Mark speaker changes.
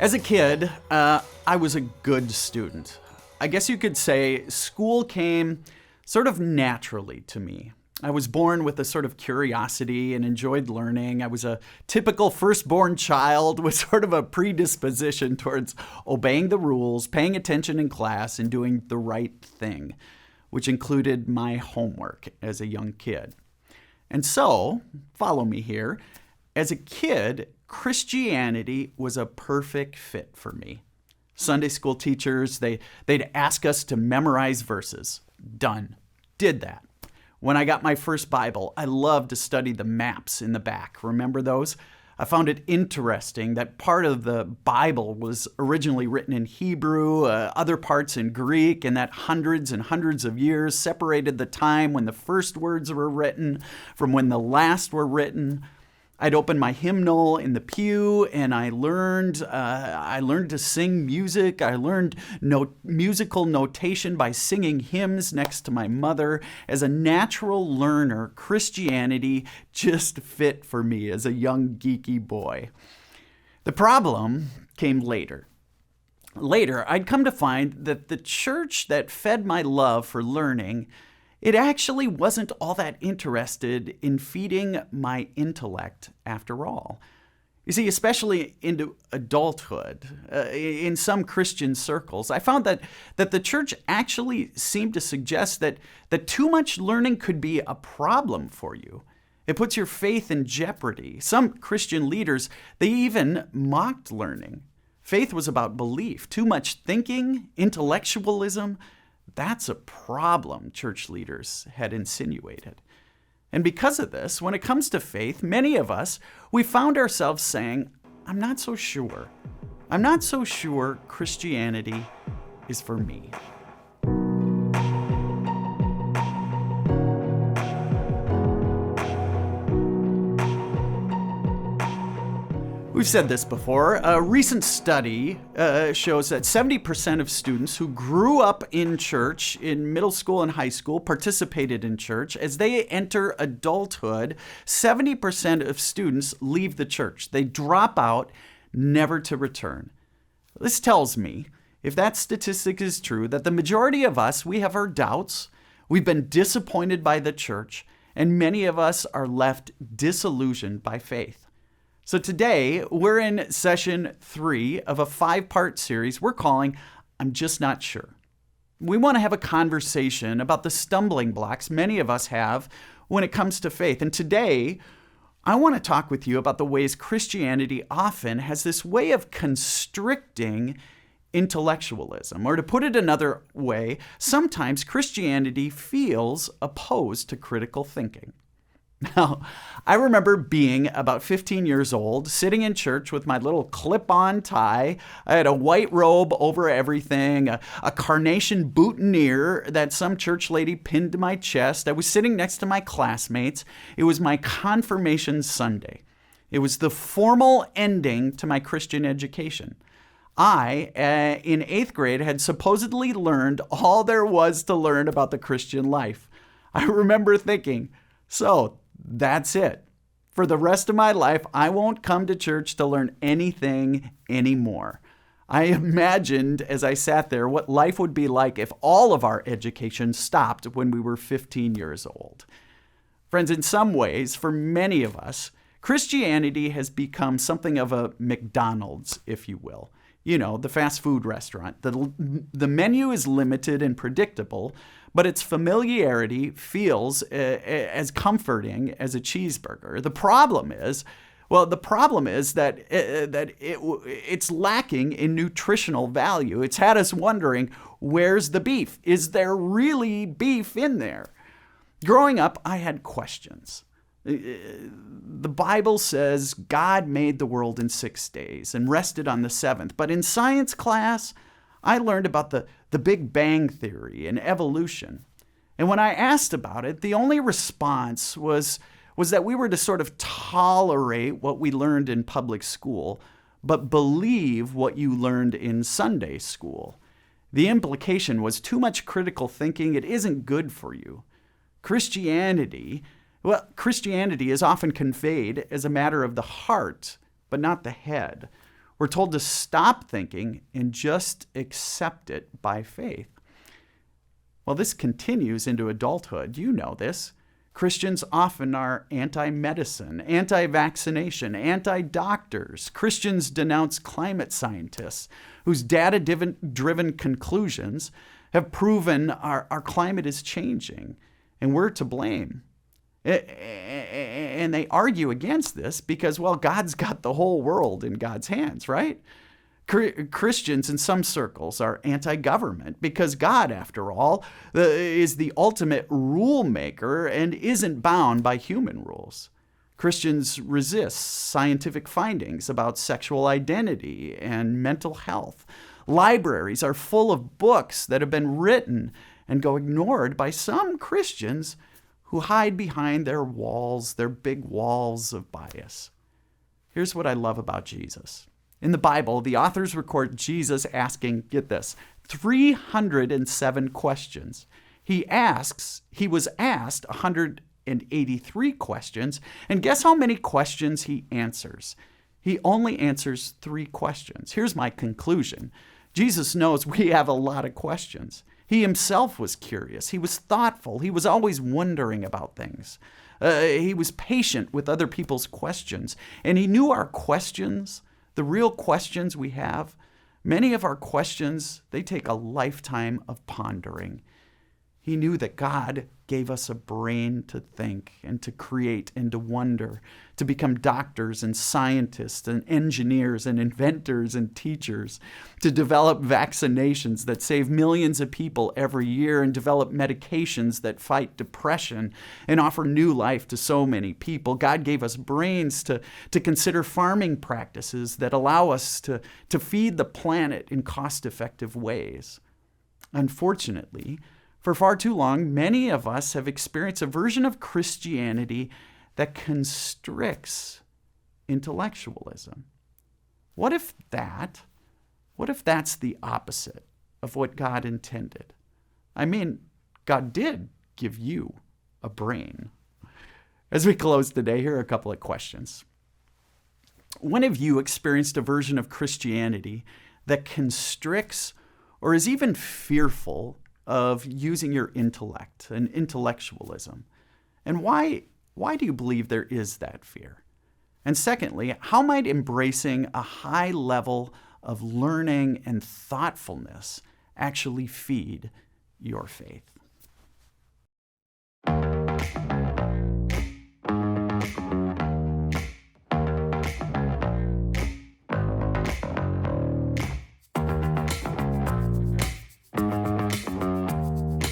Speaker 1: As a kid, I was a good student. I guess you could say school came sort of naturally to me. I was born with a sort of curiosity and enjoyed learning. I was a typical firstborn child with sort of a predisposition towards obeying the rules, paying attention in class, and doing the right thing, which included my homework as a young kid. And so, follow me here, as a kid, Christianity was a perfect fit for me. Sunday school teachers, they'd ask us to memorize verses. Done. Did that. When I got my first Bible, I loved to study the maps in the back. Remember those? I found it interesting that part of the Bible was originally written in Hebrew, other parts in Greek, and that hundreds and hundreds of years separated the time when the first words were written from when the last were written. I'd open my hymnal in the pew, and I learned to sing music. I learned musical notation by singing hymns next to my mother. As a natural learner, Christianity just fit for me as a young geeky boy. The problem came later. Later, I'd come to find that the church that fed my love for learning, it actually wasn't all that interested in feeding my intellect after all. You see, especially into adulthood, in some Christian circles, I found that the church actually seemed to suggest that too much learning could be a problem for you. It puts your faith in jeopardy. Some Christian leaders, they even mocked learning. Faith was about belief. Too much thinking, intellectualism, that's a problem, church leaders had insinuated. And because of this, when it comes to faith, many of us, we found ourselves saying, I'm not so sure. I'm not so sure Christianity is for me. We've said this before. A recent study shows that 70% of students who grew up in church in middle school and high school participated in church. As they enter adulthood, 70% of students leave the church. They drop out, never to return. This tells me, if that statistic is true, that the majority of us, we have our doubts, we've been disappointed by the church, and many of us are left disillusioned by faith. So today, we're in session 3 of a 5-part series we're calling I'm Just Not Sure. We want to have a conversation about the stumbling blocks many of us have when it comes to faith. And today, I want to talk with you about the ways Christianity often has this way of constricting intellectualism. Or to put it another way, sometimes Christianity feels opposed to critical thinking. Now, I remember being about 15 years old, sitting in church with my little clip-on tie. I had a white robe over everything, a carnation boutonniere that some church lady pinned to my chest. I was sitting next to my classmates. It was my confirmation Sunday. It was the formal ending to my Christian education. I, in 8th grade, had supposedly learned all there was to learn about the Christian life. I remember thinking, so that's it. For the rest of my life, I won't come to church to learn anything anymore. I imagined as I sat there what life would be like if all of our education stopped when we were 15 years old. Friends, in some ways, for many of us, Christianity has become something of a McDonald's, if you will. You know, the fast food restaurant. The menu is limited and predictable, but its familiarity feels as comforting as a cheeseburger. The problem is that it's lacking in nutritional value. It's had us wondering, where's the beef? Is there really beef in there? Growing up, I had questions. The Bible says God made the world in 6 days and rested on the 7th. But in science class, I learned about the Big Bang Theory and evolution. And when I asked about it, the only response was that we were to sort of tolerate what we learned in public school, but believe what you learned in Sunday school. The implication was too much critical thinking. It isn't good for you. Christianity is often conveyed as a matter of the heart, but not the head. We're told to stop thinking and just accept it by faith. Well, this continues into adulthood. You know this. Christians often are anti-medicine, anti-vaccination, anti-doctors. Christians denounce climate scientists whose data-driven conclusions have proven our climate is changing, and we're to blame. And they argue against this because, well, God's got the whole world in God's hands, right? Christians in some circles are anti-government because God, after all, is the ultimate rule maker and isn't bound by human rules. Christians resist scientific findings about sexual identity and mental health. Libraries are full of books that have been written and go ignored by some Christians who hide behind their walls, their big walls of bias. Here's what I love about Jesus. In the Bible, the authors record Jesus asking, get this, 307 questions. He was asked 183 questions, and guess how many questions he answers? He only answers 3 questions. Here's my conclusion. Jesus knows we have a lot of questions. He himself was curious. He was thoughtful. He was always wondering about things. He was patient with other people's questions, and he knew our questions, the real questions we have. Many of our questions, they take a lifetime of pondering. He knew that God gave us a brain to think and to create and to wonder, to become doctors and scientists and engineers and inventors and teachers, to develop vaccinations that save millions of people every year and develop medications that fight depression and offer new life to so many people. God gave us brains to consider farming practices that allow us to feed the planet in cost-effective ways. Unfortunately, for far too long, many of us have experienced a version of Christianity that constricts intellectualism. What if that's the opposite of what God intended? I mean, God did give you a brain. As we close today, here are a couple of questions. When have you experienced a version of Christianity that constricts or is even fearful of using your intellect and intellectualism? And why do you believe there is that fear? And secondly, how might embracing a high level of learning and thoughtfulness actually feed your faith?